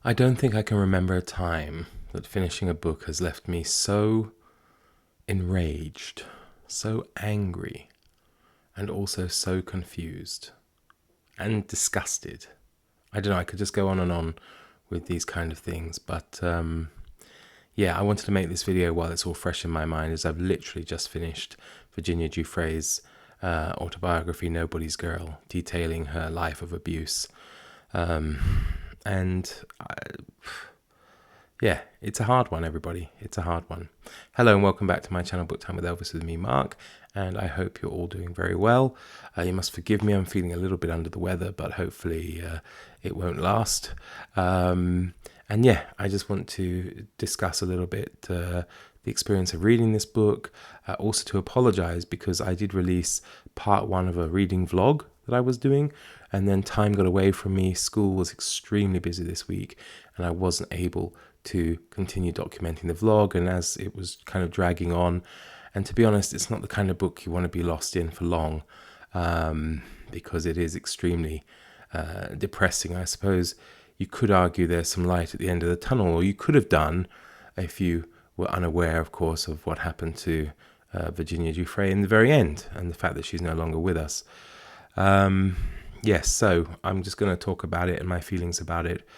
I don't think I can remember a time that finishing a book has left me so enraged, so angry, and also so confused and disgusted. I don't know, I could just go on and on with these kind of things, but yeah, I wanted to make this video while it's all fresh in my mind, as I've literally just finished Virginia Giuffre's autobiography, Nobody's Girl, detailing her life of abuse. Yeah, it's a hard one, everybody. It's a hard one. Hello and welcome back to my channel, Book Time with Elvis, with me, Mark, and I hope you're all doing very well. You must forgive me, I'm feeling a little bit under the weather, but hopefully it won't last. And yeah, I just want to discuss a little bit the experience of reading this book, also to apologize because I did release part one of a reading vlog that I was doing, and then time got away from me. School was extremely busy this week and I wasn't able to continue documenting the vlog, and as it was kind of dragging on, and to be honest, it's not the kind of book you want to be lost in for long, because it is extremely depressing. I suppose you could argue there's some light at the end of the tunnel, or you could have done if you were unaware, of course, of what happened to Virginia Giuffre in the very end, and the fact that she's no longer with us. Yes, so I'm just going to talk about it and my feelings about it,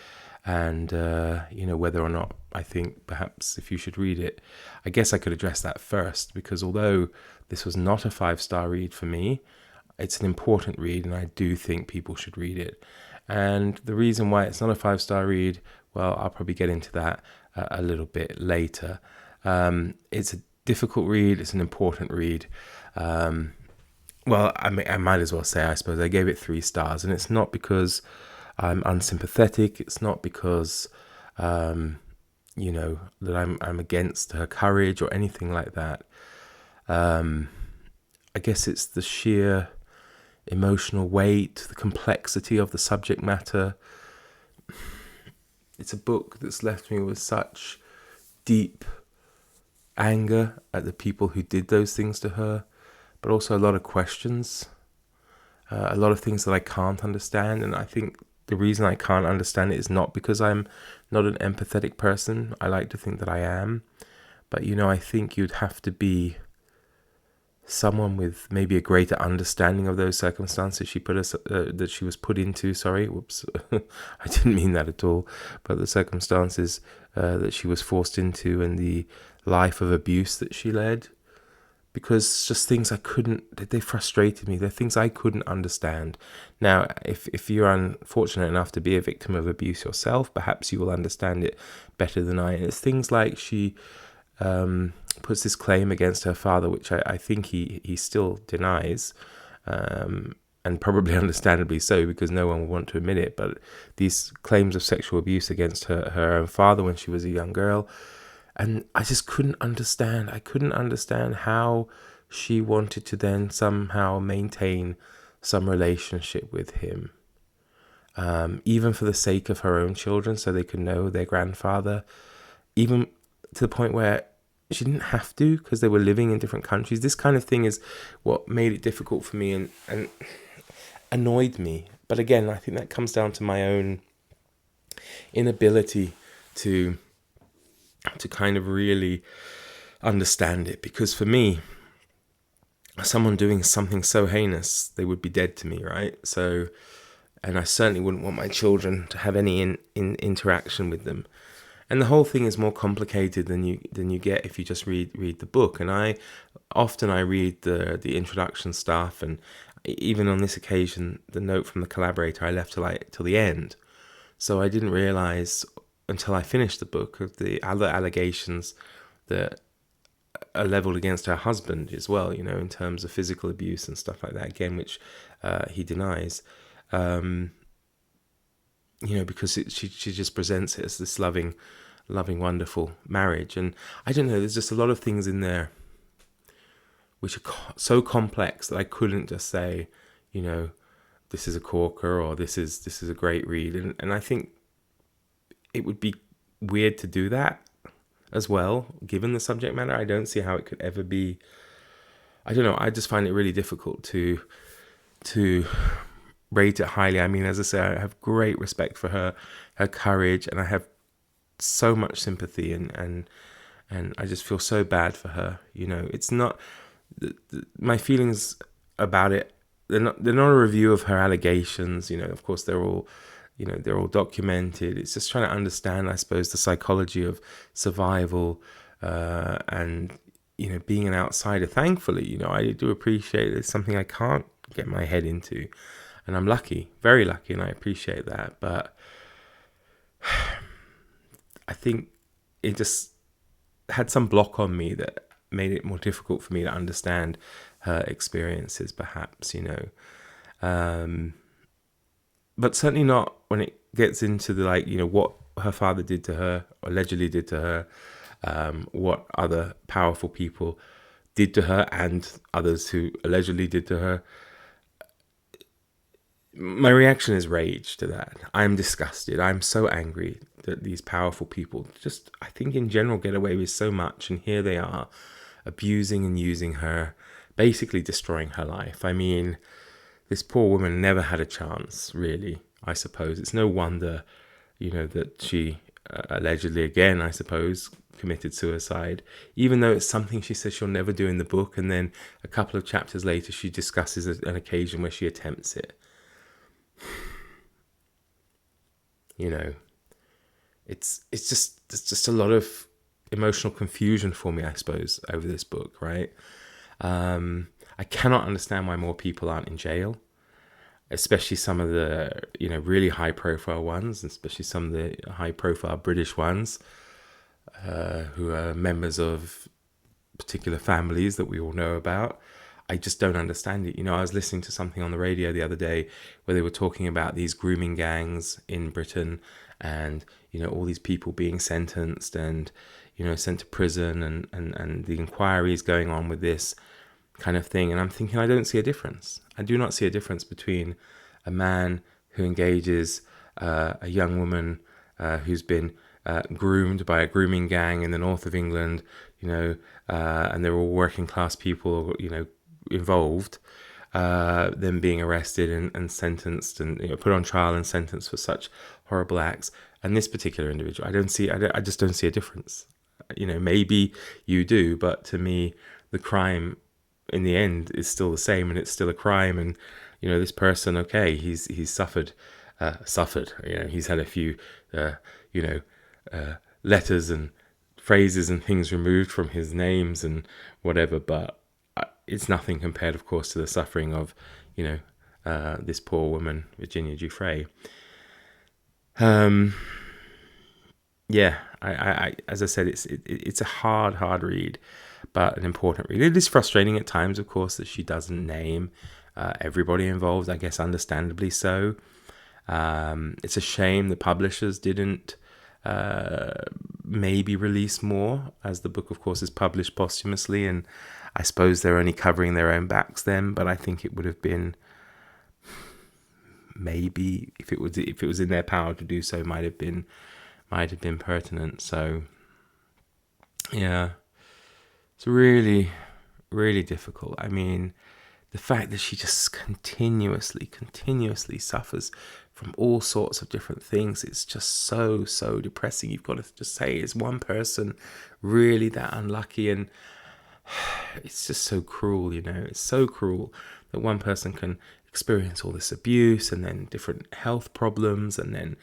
and whether or not I think perhaps if you should read it. I guess I could address that first, because although this was not a 5-star read for me, it's an important read and I do think people should read it. And the reason why it's not a 5-star read, well, I'll probably get into that a little bit later. It's a difficult read, it's an important read. Well, I might as well say, I suppose, I gave it 3 stars, and it's not because I'm unsympathetic. It's not because, that I'm against her courage or anything like that. I guess it's the sheer emotional weight, the complexity of the subject matter. It's a book that's left me with such deep anger at the people who did those things to her, but also a lot of questions, a lot of things that I can't understand. And I think the reason I can't understand it is not because I'm not an empathetic person. I like to think that I am. But, I think you'd have to be someone with maybe a greater understanding of those circumstances that she was put into. Sorry, whoops. I didn't mean that at all. But the circumstances that she was forced into, and the life of abuse that she led. Because just things they frustrated me. They're things I couldn't understand. Now, if you're unfortunate enough to be a victim of abuse yourself, perhaps you will understand it better than I. And it's things like she puts this claim against her father, which I think he still denies, and probably understandably so, because no one will want to admit it. But these claims of sexual abuse against her own father when she was a young girl. And I just couldn't understand. I couldn't understand how she wanted to then somehow maintain some relationship with him, even for the sake of her own children, so they could know their grandfather, even to the point where she didn't have to, because they were living in different countries. This kind of thing is what made it difficult for me and annoyed me. But again, I think that comes down to my own inability to kind of really understand it, because for me, someone doing something so heinous, they would be dead to me, right? So, and I certainly wouldn't want my children to have any interaction with them. And the whole thing is more complicated than you get if you just read the book. And I often read the introduction stuff, and even on this occasion, the note from the collaborator I left till the end. So I didn't realize until I finished the book of the other allegations that are leveled against her husband as well, in terms of physical abuse and stuff like that, again, which he denies, because she just presents it as this loving, wonderful marriage. And I don't know, there's just a lot of things in there which are so complex that I couldn't just say, this is a corker, or this is a great read. And I think it would be weird to do that as well, given the subject matter. I don't see how it could ever be. I don't know. I just find it really difficult to rate it highly. I mean, as I say, I have great respect for her her courage, and I have so much sympathy, and I just feel so bad for her. It's not my feelings about it. They're not a review of her allegations. Of course they're all documented. It's just trying to understand, I suppose, the psychology of survival, and being an outsider. Thankfully, I do appreciate it's something I can't get my head into, and I'm lucky, very lucky, and I appreciate that. But I think it just had some block on me that made it more difficult for me to understand her experiences, perhaps, but certainly not when it gets into the what her father did to her, allegedly did to her, what other powerful people did to her, and others who allegedly did to her. My reaction is rage to that. I'm disgusted. I'm so angry that these powerful people just, I think in general, get away with so much, and here they are abusing and using her, basically destroying her life. I mean, this poor woman never had a chance, really, I suppose. It's no wonder, that she allegedly, again, I suppose, committed suicide, even though it's something she says she'll never do in the book, and then a couple of chapters later she discusses an occasion where she attempts it. It's just a lot of emotional confusion for me, I suppose, over this book, right? I cannot understand why more people aren't in jail, especially some of the really high profile ones, especially some of the high profile British ones, who are members of particular families that we all know about. I just don't understand it. I was listening to something on the radio the other day where they were talking about these grooming gangs in Britain, and all these people being sentenced and sent to prison, and the inquiries going on with this kind of thing. And I'm thinking, I don't see a difference. I do not see a difference between a man who engages a young woman who's been groomed by a grooming gang in the north of England, and they're all working class people, involved, them being arrested and sentenced and put on trial and sentenced for such horrible acts. And this particular individual, I just don't see a difference. Maybe you do, but to me, the crime in the end is still the same, and it's still a crime. And this person, okay, he's suffered. He's had a few letters and phrases and things removed from his names and whatever, but it's nothing compared, of course, to the suffering of this poor woman, Virginia Giuffre. I as I said, it's a hard read, but an important read. It is frustrating at times, of course, that she doesn't name everybody involved, I guess understandably so. It's a shame the publishers didn't maybe release more, as the book, of course, is published posthumously, and I suppose they're only covering their own backs then. But I think it would have been, maybe if it was in their power to do so, might have been pertinent. So yeah, it's really, really difficult. I mean, the fact that she just continuously suffers from all sorts of different things, it's just so depressing. You've got to just say, is one person really that unlucky? And it's just so cruel, it's so cruel that one person can experience all this abuse and then different health problems, and then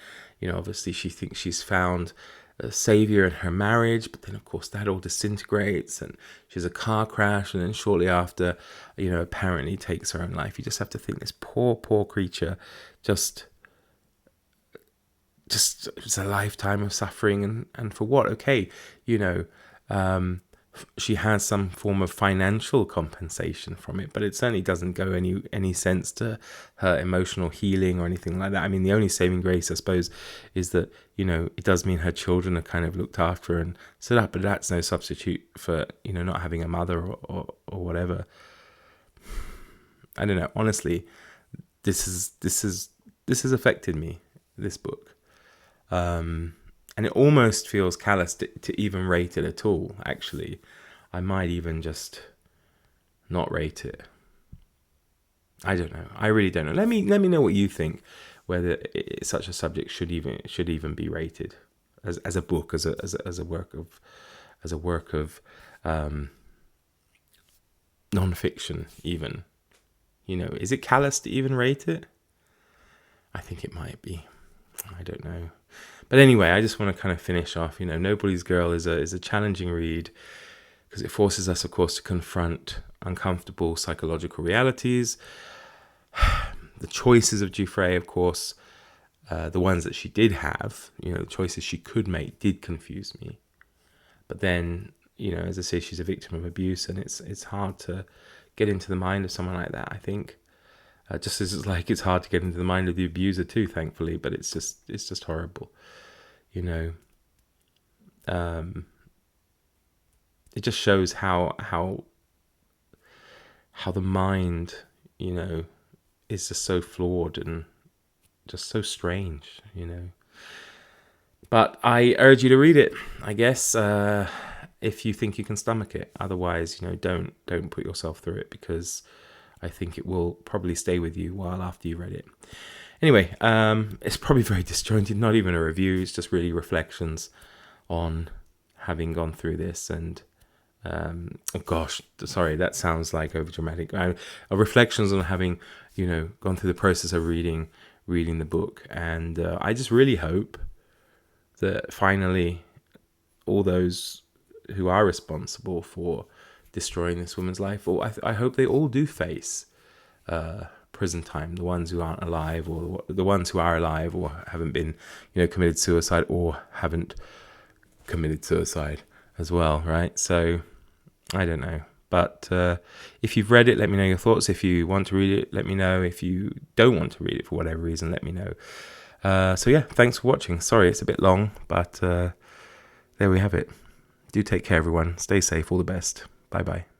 obviously she thinks she's found a savior in her marriage, but then of course that all disintegrates, and she has a car crash, and then shortly after apparently takes her own life. You just have to think, this poor creature just it's a lifetime of suffering, and for what? Okay, she has some form of financial compensation from it, but it certainly doesn't go any sense to her emotional healing or anything like that. I mean, the only saving grace, I suppose, is that it does mean her children are kind of looked after and set up, but that's no substitute for not having a mother or whatever. I don't know. Honestly, this has affected me, this book. And it almost feels callous to even rate it at all, actually. I might even just not rate it. I don't know. I really don't know. Let me know what you think whether such a subject should even be rated as a book, as a work of non-fiction even. Is it callous to even rate it? I think it might be. I don't know. But anyway, I just want to kind of finish off. Nobody's Girl is a challenging read because it forces us, of course, to confront uncomfortable psychological realities. The choices of Giuffre, of course, the ones that she did have, the choices she could make did confuse me. But then, as I say, she's a victim of abuse, and it's hard to get into the mind of someone like that, I think. Just as it's hard to get into the mind of the abuser too, thankfully, but it's just horrible. It just shows how the mind, is just so flawed and just so strange, But I urge you to read it, I guess, if you think you can stomach it. Otherwise, don't put yourself through it, because I think it will probably stay with you while after you read it. Anyway, it's probably very disjointed, not even a review, it's just really reflections on having gone through this. And sorry, that sounds like overdramatic. Reflections on having, gone through the process of reading the book. And I just really hope that finally all those who are responsible for destroying this woman's life, or I hope they all do face prison time. The ones who aren't alive, or the ones who are alive or haven't been, committed suicide, or haven't committed suicide as well, right? So I don't know. But if you've read it, let me know your thoughts. If you want to read it, let me know. If you don't want to read it for whatever reason, let me know. So yeah, thanks for watching. Sorry it's a bit long, but there we have it. Do take care, everyone. Stay safe. All the best. Bye-bye.